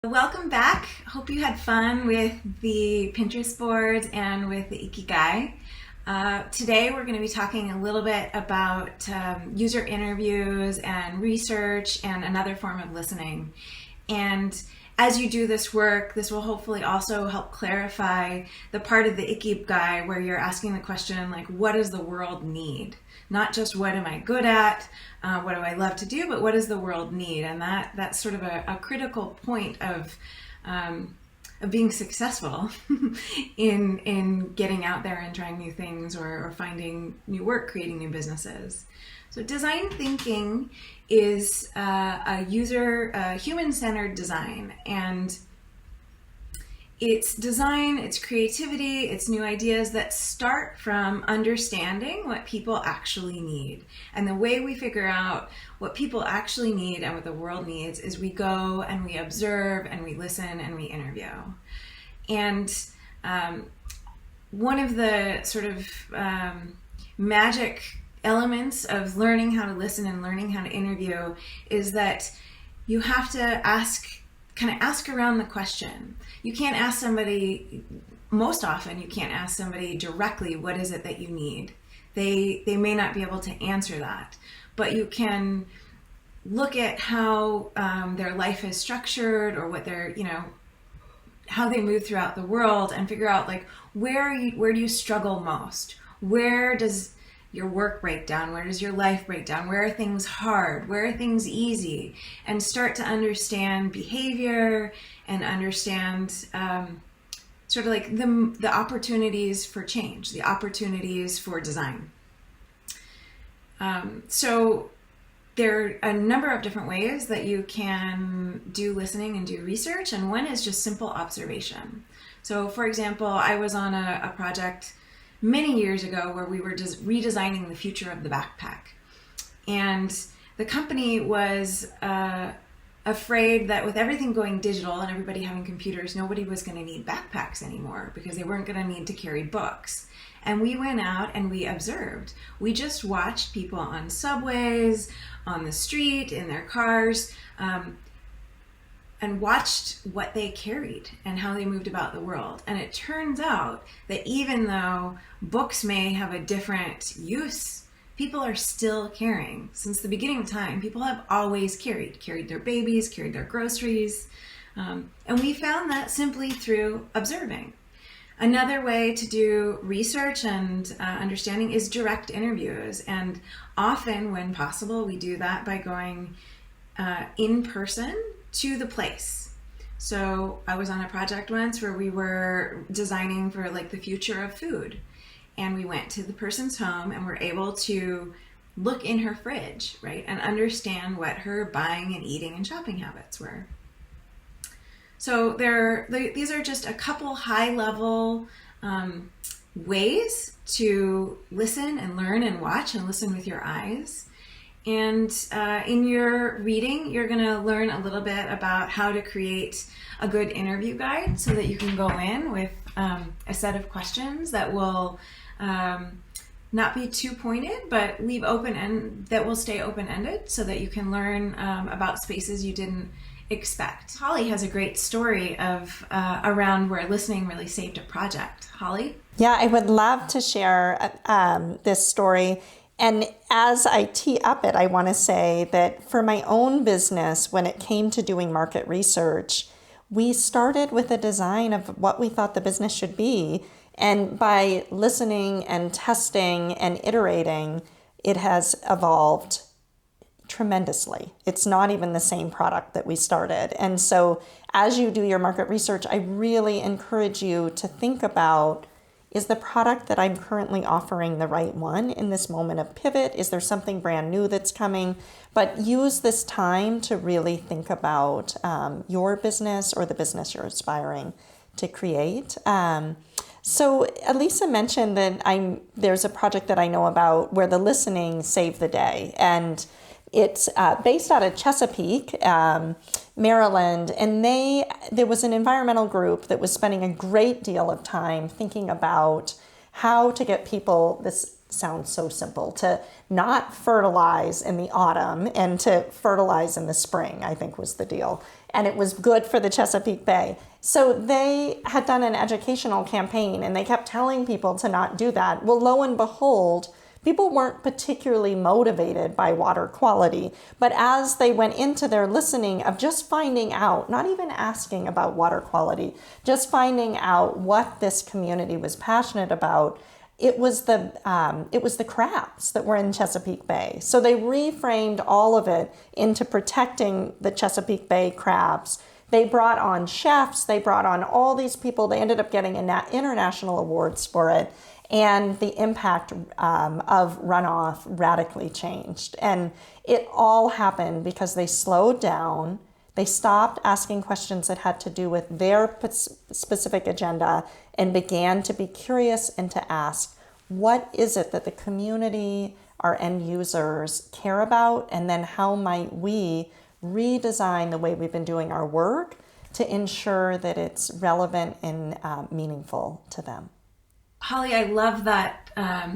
Welcome back. Hope you had fun with the Pinterest boards and with the Ikigai. Today we're going to be talking a little bit about user interviews and research and another form of listening. And as you do this work, this will hopefully also help clarify the part of the Ikigai where you're asking the question, like, what does the world need? Not just what am I good at, what do I love to do, but what does the world need? And that's sort of a critical point of being successful in getting out there and trying new things or finding new work, creating new businesses. So design thinking is a human-centered design, and it's design, it's creativity, it's new ideas that start from understanding what people actually need. And the way we figure out what people actually need and what the world needs is we go and we observe and we listen and we interview. And one of the sort of magic elements of learning how to listen and learning how to interview is that you have to ask around the question. You can't ask somebody, most often you can't ask somebody directly, what is it that you need? They may not be able to answer that, but you can look at how their life is structured or what they're, how they move throughout the world and figure out like, where do you struggle most? Where does your work break down? Where does your life break down? Where are things hard? Where are things easy? And start to understand behavior and understand sort of like the opportunities for change, the opportunities for design. So there are a number of different ways that you can do listening and do research, and one is just simple observation. So for example, I was on a project many years ago where we were just redesigning the future of the backpack. And the company was afraid that with everything going digital and everybody having computers, nobody was going to need backpacks anymore because they weren't going to need to carry books. And we went out and we observed. We just watched people on subways, on the street, in their cars, and watched what they carried and how they moved about the world. And it turns out that even though books may have a different use, people are still carrying. Since the beginning of time, people have always carried their babies, carried their groceries. And we found that simply through observing. Another way to do research and understanding is direct interviews. And often when possible, we do that by going in person to the place. So I was on a project once where we were designing for like the future of food, and we went to the person's home and were able to look in her fridge, right, and understand what her buying and eating and shopping habits were. So these are just a couple high-level ways to listen and learn and watch and listen with your eyes. And in your reading, you're going to learn a little bit about how to create a good interview guide so that you can go in with a set of questions that will not be too pointed, but leave that will stay open-ended so that you can learn about spaces you didn't expect. Holly has a great story of around where listening really saved a project. Holly? Yeah, I would love to share this story. And as I tee up it, I want to say that for my own business, when it came to doing market research, we started with a design of what we thought the business should be. And by listening and testing and iterating, it has evolved tremendously. It's not even the same product that we started. And so as you do your market research, I really encourage you to think about, is the product that I'm currently offering the right one in this moment of pivot? Is there something brand new that's coming? But use this time to really think about your business or the business you're aspiring to create. So Elisa mentioned that there's a project that I know about where the listening saved the day. And it's based out of Chesapeake, Maryland, and there was an environmental group that was spending a great deal of time thinking about how to get people this sounds so simple. To not fertilize in the autumn and to fertilize in the spring, I think was the deal. And it was good for the Chesapeake Bay. So they had done an educational campaign and they kept telling people to not do that. Well, lo and behold, people weren't particularly motivated by water quality, but as they went into their listening of just finding out, not even asking about water quality, just finding out what this community was passionate about, it was the crabs that were in Chesapeake Bay. So they reframed all of it into protecting the Chesapeake Bay crabs. They brought on chefs, they brought on all these people. They ended up getting international awards for it. And the impact of runoff radically changed. And it all happened because they slowed down. They stopped asking questions that had to do with their specific agenda and began to be curious and to ask, what is it that the community, our end users, care about? And then how might we redesign the way we've been doing our work to ensure that it's relevant and meaningful to them? Holly, I love that.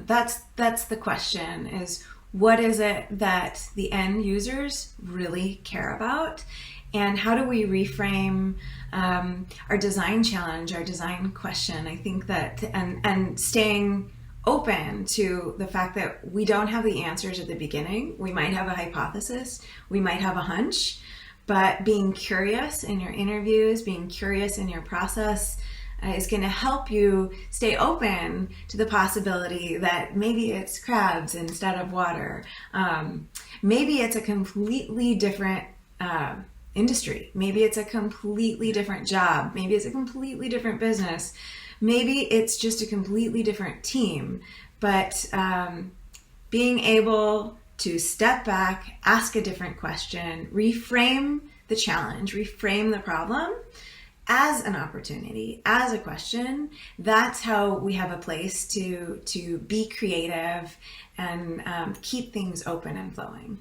That's the question, is what is it that the end users really care about? And how do we reframe our design challenge, our design question? I think that, and staying open to the fact that we don't have the answers at the beginning. We might have a hypothesis, we might have a hunch, but being curious in your interviews, being curious in your process, is going to help you stay open to the possibility that maybe it's crabs instead of water. Maybe it's a completely different industry. Maybe it's a completely different job. Maybe it's a completely different business. Maybe it's just a completely different team. But being able to step back, ask a different question, reframe the challenge, reframe the problem as an opportunity, as a question, that's how we have a place to be creative and keep things open and flowing.